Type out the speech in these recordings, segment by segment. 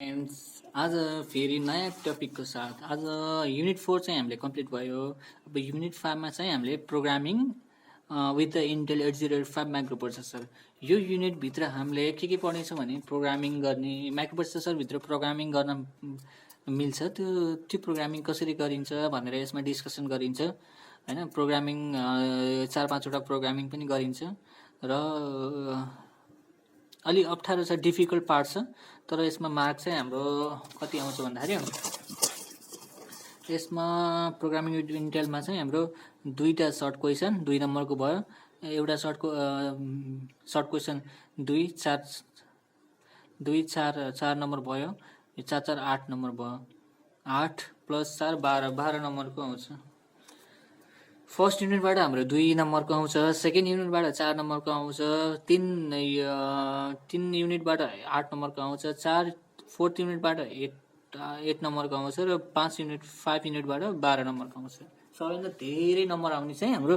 Friends, आज फेरि नयाँ टपिकको साथ आज युनिट 4 चाहिँ हामीले कम्प्लिट भयो। अब युनिट 5मा चाहिँ हामीले programming with the Intel 8085 micro processor यो युनिटभित्र हामीले के पढ्नेछौँ भने प्रोग्रामिङ गर्ने माइक्रो प्रोसेसरभित्र प्रोग्रामिङ गर्न मिल्छ, त्यो प्रोग्रामिङ कसरी गरिन्छ भनेर यसमा डिस्कसन गरिन्छ होइन। प्रोग्रामिङ 4-5वटा प्रोग्रामिङ पनि गरिन्छ र अलि अप्ठ्यारो छ, डिफिकल्ट पार्ट छ। तर यसमा मार्क चाहिँ हाम्रो कति आउँछ भन्दाखेरि यसमा प्रोग्रामिङ विथ इन्टेलमा चाहिँ हाम्रो 2टा सर्ट क्वेसन 2 नम्बरको भयो, एउटा सर्ट क्वेसन 4 नम्बर भयो, यो 4 8 नम्बर भयो। 8 + 4 12 नम्बरको आउँछ। फर्स्ट युनिटबाट हाम्रो 2 नम्बरको आउँछ, सेकेन्ड युनिटबाट 4 नम्बरको आउँछ, 3 युनिटबाट 8 नम्बरको आउँछ, 4th युनिटबाट 8 नम्बरको आउँछ र 5 युनिटबाट 12 नम्बरको आउँछ। सबैभन्दा धेरै नम्बर आउने चाहिँ हाम्रो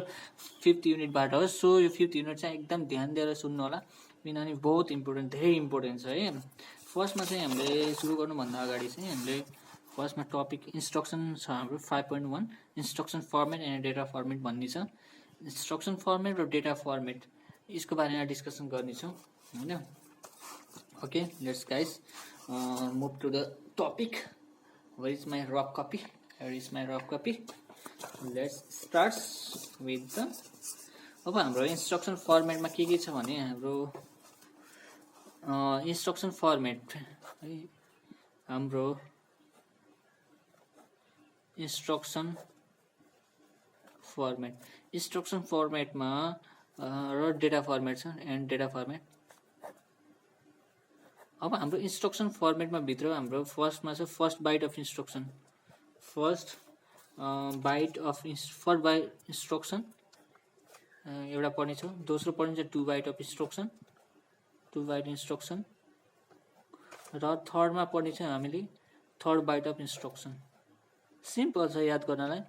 5th युनिटबाट हो। सो यो 5th युनिट चाहिँ एकदम ध्यान दिएर सुन्नु होला, किनभने बहुत इम्पोर्टेन्ट, धेरै इम्पोर्टेन्ट छ है। फर्स्टमा चाहिँ हामीले सुरु गर्नुभन्दा अगाडि चाहिँ हामीले फर्स्टमा टपिक इन्स्ट्रक्सन छ हाम्रो 5.1 instruction format and data format भन्ने छ। इन्स्ट्रक्सन फर्मेट र डेटा फर्मेट यसको बारेमा डिस्कसन गर्नेछौँ होइन। Okay, let's guys move to the topic. Where is my rough copy? Here is my rough copy. Let's start with the अब हाम्रो instruction फर्मेटमा के छ भने हाम्रो इन्स्ट्रक्सन फर्मेट है, हाम्रो इन्स्ट्रक्सन फर्मेटमा र डेटा फर्मेट छ एन्ड डेटा फर्मेट। अब हाम्रो इन्स्ट्रक्सन फर्मेटमा भित्र हाम्रो फर्स्टमा छ first byte of instruction. First byte instruction एउटा पढ्ने छ। दोस्रो पढ्ने छ 2 byte of instruction, 2 byte instruction र थर्डमा पढ्ने छ हामीले 3rd bite of instruction. Simple छ याद गर्नलाई,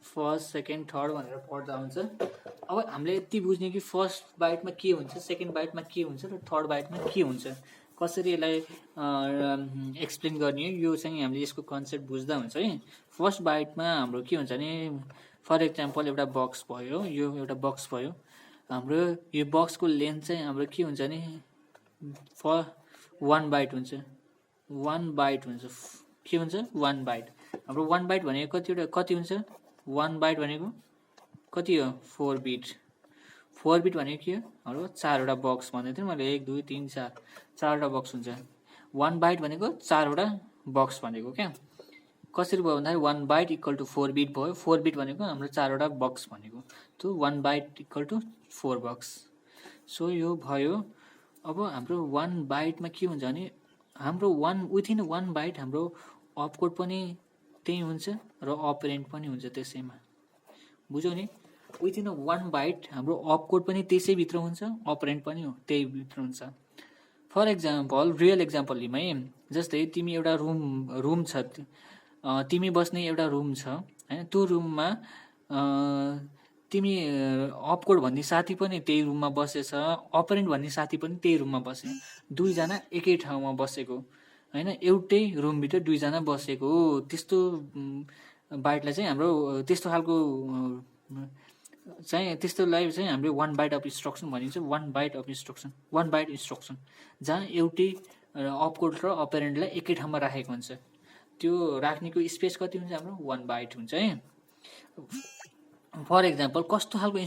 फर्स्ट सेकेन्ड थर्ड भनेर पढ्दा हुन्छ। अब हामीले यति बुझ्ने कि फर्स्ट बाइटमा के हुन्छ, सेकेन्ड बाइटमा के हुन्छ र थर्ड बाइटमा के हुन्छ, कसरी यसलाई एक्सप्लेन गर्ने हो, यो चाहिँ हामीले यसको कन्सेप्ट बुझ्दा हुन्छ है। फर्स्ट बाइटमा हाम्रो के हुन्छ भने फर एक्जाम्पल एउटा बक्स भयो, यो एउटा बक्स भयो, हाम्रो यो बक्सको लेन्थ चाहिँ हाम्रो के हुन्छ भने 1 बाइट हुन्छ। 1 बाइट हुन्छ, के हुन्छ 1 बाइट। हाम्रो 1 बाइट भनेको कति हुन्छ? 1 बाइट भनेको कति हो? 4 बिट। 4 बिट भनेको के हो? हाम्रो 4वटा बक्स भन्दै थिएँ मैले, 1 2 3 4 4वटा बक्स हुन्छ। 1 बाइट भनेको 4वटा बक्स भनेको क्या। कसरी भयो भन्दाखेरि 1 बाइट इक्वल टु 4 बिट भयो। 4 बिट भनेको हाम्रो 4वटा बक्स भनेको, त्यो 1 byte equal to 4 box. So यो भयो। अब हाम्रो 1 बाइटमा के हुन्छ भने हाम्रो विथिन 1 बाइट हाम्रो अपकोड पनि त्यही हुन्छ र अपरेन्ट पनि हुन्छ त्यसैमा, बुझ्यौ नि। विथिन 1 बाइट हाम्रो अपकोड पनि त्यसैभित्र हुन्छ, अपरेन्ट पनि त्यही भित्र हुन्छ। फर एक्जाम्पल रियल एक्जाम्पल लिउँ है। जस्तै तिमी एउटा रुम छ, तिमी बस्ने एउटा रुम छ होइन, त्यो रुममा तिमी अपकोड भन्ने साथी पनि त्यही रुममा बसेछ, अपरेन्ट भन्ने साथी पनि त्यही रुममा बसे, 2 जना एकै ठाउँमा बसेको होइन, एउटै रुमभित्र 2 जना बसेको। त्यस्तो बाइटलाई चाहिँ हाम्रो त्यस्तो खालको चाहिँ त्यस्तोलाई चाहिँ हामीले 1 बाइट अफ इन्स्ट्रक्सन भनिन्छ। 1 byte of instruction, 1 byte instruction जहाँ एउटै अपकोड र अपरेन्टलाई एकै ठाउँमा राखेको हुन्छ। त्यो राख्नेको स्पेस कति हुन्छ? हाम्रो 1 बाइट हुन्छ है। फर एक्जाम्पल कस्तो खालको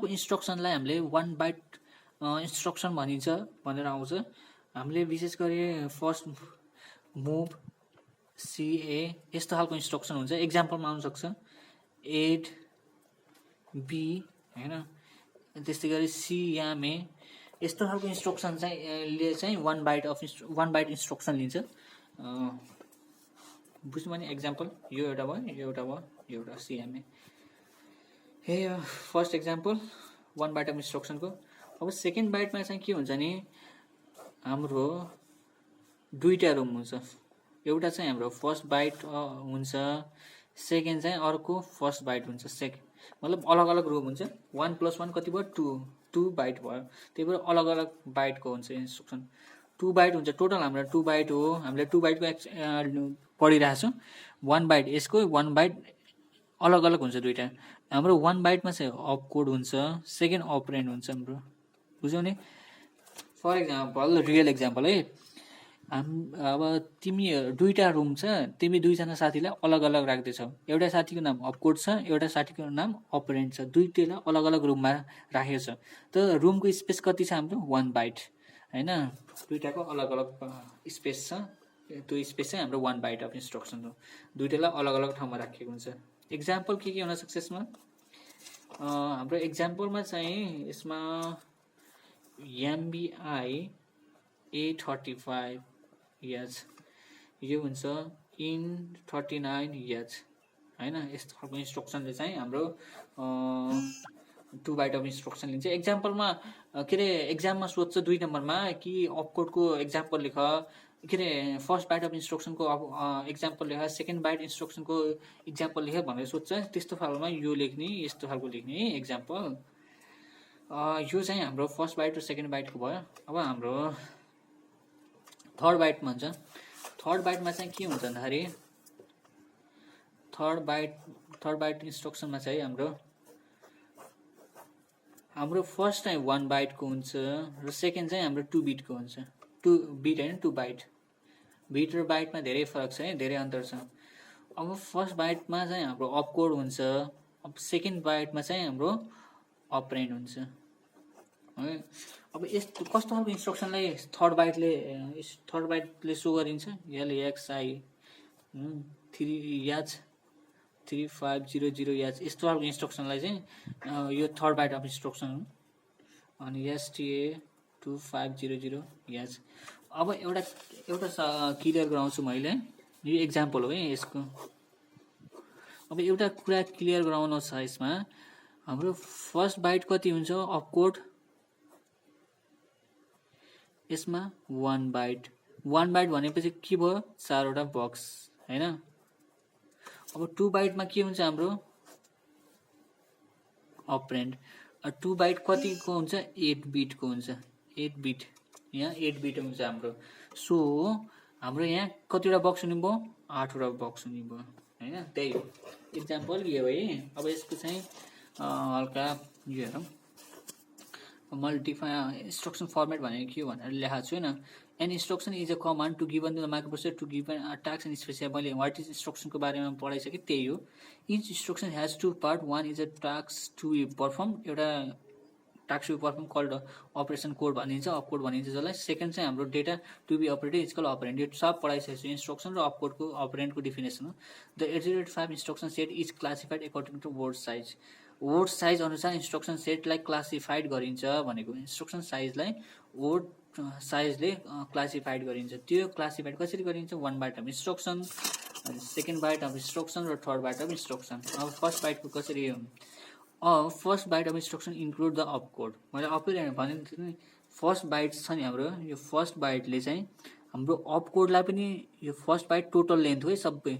इन्स्ट्रक्सनलाई हामीले 1 बाइट इन्स्ट्रक्सन भनिन्छ भनेर आउँछ। हामीले विशेष गरी फर्स्ट मुभ CA यस्तो खालको इन्स्ट्रक्सन हुन्छ। एक्जाम्पलमा आउन सक्छ एड B होइन, त्यस्तै गरी CMA यस्तो खालको इन्स्ट्रक्सन चाहिँ 1 बाइट इन्स्ट्रक्सन लिन्छ। बुझ्नु भने एक्जाम्पल यो एउटा भयो, यो एउटा भयो, यो एउटा CMA। हे फर्स्ट एक्जाम्पल 1 बाइट अफ इन्स्ट्रक्सनको। अब सेकेन्ड बाइटमा चाहिँ के हुन्छ नि हाम्रो 2टा रुम हुन्छ। एउटा चाहिँ हाम्रो फर्स्ट बाइट हुन्छ, सेकेन्ड चाहिँ अर्को फर्स्ट बाइट हुन्छ। मतलब अलग अलग रुम हुन्छ। 1 + 1 कति भयो? 2 बाइट भयो। त्यही भएर अलग अलग बाइटको हुन्छ इन्स्ट्रक्सन। 2 बाइट हुन्छ टोटल हाम्रो 2 बाइट हो हामीले 2 बाइटको पढिरहेको छौँ 1 बाइट यसको 1 बाइट अलग अलग हुन्छ दुईटा हाम्रो 1 बाइटमा चाहिँ अप कोड हुन्छ सेकेन्ड अपरेन्ड हुन्छ हाम्रो बुझ्यौ नि फर एक्जाम्पल रियल एक्जाम्पल है अब तिमी दुईटा रुम छ तिमी दुईजना साथीलाई अलग अलग राख्दैछौ एउटा साथीको नाम अपकोड छ एउटा साथीको नाम अपरेन्ट छ दुईटैलाई अलग अलग रुममा राखेको छ त रुमको स्पेस कति छ हाम्रो 1 बाइट हैन दुईटाको अलग अलग स्पेस छ त्यो स्पेस चाहिँ हाम्रो 1 बाइट अफ इन्स्ट्रक्सन हो दुईटैलाई अलग अलग ठाउँमा राखिएको हुन्छ एक्जाम्पल के हुन सक्छ यसमा हाम्रो एक्जाम्पलमा चाहिँ यसमा MBI A35 H यो हुन्छ इन 39H हैन यस्तो खालको इन्स्ट्रक्सनले चाहिँ हाम्रो 2 बाइट अफ इन्स्ट्रक्सन लिन्छ एक्जाम्पलमा के रे एक्जाममा सोध्छ 2 नम्बरमा कि अपकोडको एक्जाम्पल लेख के रे फर्स्ट बाइट अफ इन्स्ट्रक्सनको एक्जाम्पल लेख सेकेन्ड बाइट इन्स्ट्रक्सनको एक्जाम्पल लेख भनेर सोध्छ त्यस्तो खालमा यो लेख्ने यस्तो खालको लेख्ने है एक्जाम्पल यो चाहिँ हाम्रो फर्स्ट बाइट र सेकेन्ड बाइटको भयो अब हाम्रो थर्ड बाइट भन्छ थर्ड बाइटमा चाहिँ के हुन्छ भन्दाखेरि थर्ड बाइट इन्स्ट्रक्सनमा चाहिँ हाम्रो फर्स्ट चाहिँ 1 बाइटको हुन्छ र सेकेन्ड चाहिँ हाम्रो 2 बिटको हुन्छ 2 बिट हैन 2 बाइट बिट र बाइटमा धेरै फरक छ है धेरै अन्तर छ अब फर्स्ट बाइटमा चाहिँ हाम्रो अपकोड हुन्छ अब सेकेन्ड बाइटमा चाहिँ हाम्रो अपरेन्ड हुन्छ है अब यस्तो कस्तो खालको इन्स्ट्रक्सनलाई थर्ड बाइटले सो गरिन्छ LXI 3H 3500 H यस्तो खालको इन्स्ट्रक्सनलाई चाहिँ यो थर्ड बाइट अफ इन्स्ट्रक्सन हो अनि STA 2500 H अब एउटा क्लियर गराउँछु मैले यो एक्जाम्पल हो है यसको अब एउटा कुरा क्लियर गराउनु छ यसमा हाम्रो फर्स्ट बाइट कति हुन्छ अपकोड यसमा 1 बाइट भनेपछि के भयो 4 वटा बक्स हैन अब 2 बाइटमा के हुन्छ हाम्रो अपरेन्ड 2 बाइट कतिको हुन्छ 8 बिटको हुन्छ 8 बिट यहाँ 8 बिट हुन्छ हाम्रो सो हाम्रो यहाँ कतिवटा बक्स हुने भयो 8 वटा बक्स हुने भयो हैन त्यही हो एक्जाम्पल यो है अब यसको चाहिँ हल्का यो हेरौँ मल्टिफाई इन्स्ट्रक्सन फर्मेट भनेको के हो भनेर लेखाएको छु हैन an instruction is a command to given the microprocessor to given a task and specify मैले व्हाट इज इन्स्ट्रक्सनको बारेमा पढाइसकेँ त्यही हो each instruction has 2 part one is a task to perform एउटा task to perform called operation code भनिन्छ opcode भनिन्छ जसलाई सेकेन्ड चाहिँ हाम्रो data to be operated is called operand यो सब पढाइसकेको छु इन्स्ट्रक्सन र अपकोडको अपरेन्डको डेफिनेसन हो the 805 instruction set is classified according to word size अनुसार इन्स्ट्रक्सन सेटलाई क्लासिफाइड गरिन्छ भनेको इन्स्ट्रक्सन साइजलाई वर्ड साइजले क्लासिफाइड गरिन्छ त्यो क्लासिफाइड कसरी गरिन्छ 1 byte of instruction second byte of instruction र थर्ड बाइट अफ इन्स्ट्रक्सन अब फर्स्ट बाइटको कसरी first byte of instruction include the opcode मैले अपरेन्ड भनेको थिएँ नि फर्स्ट बाइट छ नि हाम्रो यो फर्स्ट बाइटले चाहिँ हाम्रो अपकोडलाई पनि यो फर्स्ट बाइट टोटल लेन्थ हो है सबै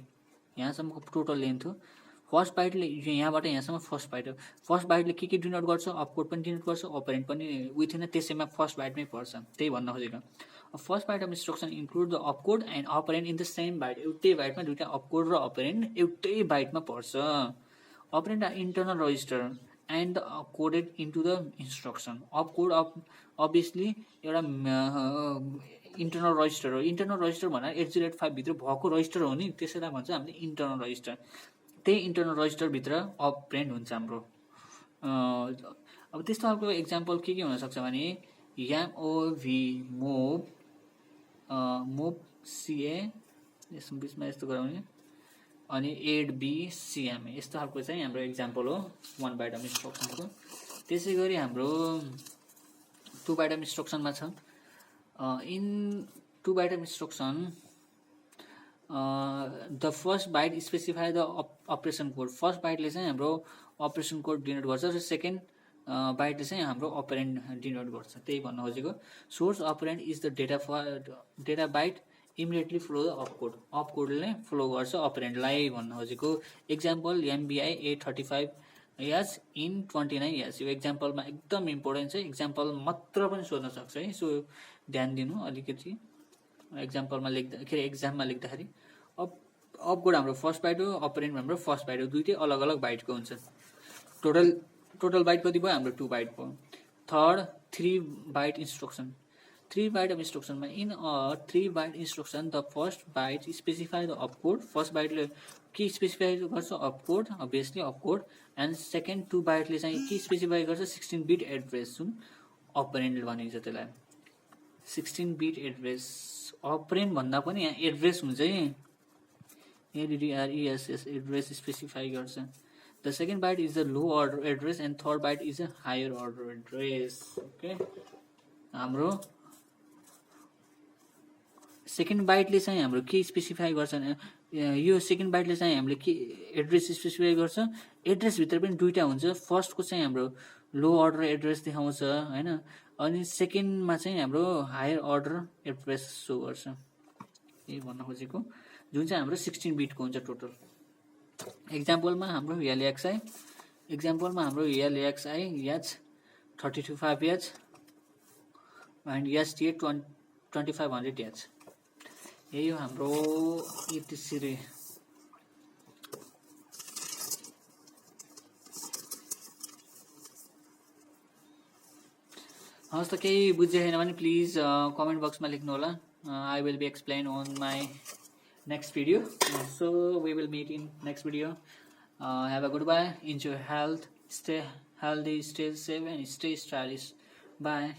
यहाँसम्मको टोटल लेन्थ हो फर्स्ट बाइटले यहाँबाट यहाँसम्म फर्स्ट बाइटले के डिनोट गर्छ अपकोड पनि डिनोट गर्छ अपरेन्ट पनि विथिन त्यसैमा फर्स्ट बाइटमै पर्छ त्यही भन्न खोजेको first byte of instruction include the opcode and operand in the same byte एउटै बाइटमा दुईटा अपकोड र अपरेन्ट एउटै बाइटमा पर्छ operand are internal register and coded into the instruction opcode obviously एउटा इन्टरनल रजिस्टर हो इन्टरनल रजिस्टर भनेर 8085 भित्र भएको रजिस्टर हो नि त्यसैलाई भन्छ हामीले इन्टरनल रजिस्टर त्यही इन्टरनल रजिस्टरभित्र अपरेन्ड हुन्छ हाम्रो अब त्यस्तो खालको एक्जाम्पल के हुनसक्छ भने MOV मुभ CA यसको बिचमा यस्तो गराउने अनि 8B CMA यस्तो खालको चाहिँ हाम्रो एक्जाम्पल हो 1 बाइट अफ इन्स्ट्रक्सनको त्यसै गरी हाम्रो 2 बाइट अफ इन्स्ट्रक्सनमा छ in 2 byte of instruction the first byte specify the operation code first बाइटले चाहिँ हाम्रो अपरेसन कोड डिनोट गर्छ र सेकेन्ड बाइटले चाहिँ हाम्रो अपरेन्ड डिनोट गर्छ त्यही भन्न खोजेको source operand is the data byte immediately follow the अपकोडले फ्लो गर्छ अपरेन्डलाई भन्न खोजेको example MBI A35H in 29H यो एक्जाम्पलमा एकदम इम्पोर्टेन्ट छ एक्जाम्पल मात्र पनि सोध्न सक्छ है सो ध्यान दिनु अलिकति एक्जाम्पलमा लेख्दा के अरे एक्जाममा लेख्दाखेरि अपकोड हाम्रो फर्स्ट बाइट हो, अपरेन्ड हाम्रो फर्स्ट बाइट हो, दुइटै अलग अलग बाइटको हुन्छ। टोटल बाइट कति भयो हाम्रो 2 बाइट भयो। Third 3 byte instruction, 3 byte of इन्स्ट्रक्सनमा in a 3 byte instruction the first byte specify the opcode, first बाइटले के स्पेसिफाई गर्छ opcode, obviously opcode, and second 2 बाइटले चाहिँ के स्पेसिफाई गर्छ 16 बिट एड्रेस, जुन अपरेन्ड भनिन्छ त्यसलाई 16 बिट एड्रेस। अपरेन्ड भन्दा पनि यहाँ एड्रेस हुन्छ है, ADDRESS एड्रेस स्पेसिफाई गर्छ। The second byte is the low order address and third byte is a higher order address. Okay, हाम्रो सेकेन्ड बाइटले चाहिँ हाम्रो के स्पेसिफाई गर्छ, यो सेकेन्ड बाइटले चाहिँ हामीले के एड्रेस स्पेसिफाई गर्छ, एड्रेसभित्र पनि दुईवटा हुन्छ, फर्स्टको चाहिँ हाम्रो लो अर्डर एड्रेस देखाउँछ होइन, अनि सेकेन्डमा चाहिँ हाम्रो हायर अर्डर एड्रेस सो गर्छ। यही भन्न खोजेको, जुन चाहिँ हाम्रो 16 बिटको हुन्छ टोटल। एक्जाम्पलमा हाम्रो LXI, एक्जाम्पलमा हाम्रो LXI H 3255H and STA 2500H। यही हो हाम्रो त्यसरी। हस् त केही बुझ्यो छैन भने प्लिज कमेन्ट बक्समा लेख्नु होला। I will be explained on my next video. So we will meet in next video. Have a good bye. Enjoy health. Stay healthy, stay safe, and stay stylish. Bye.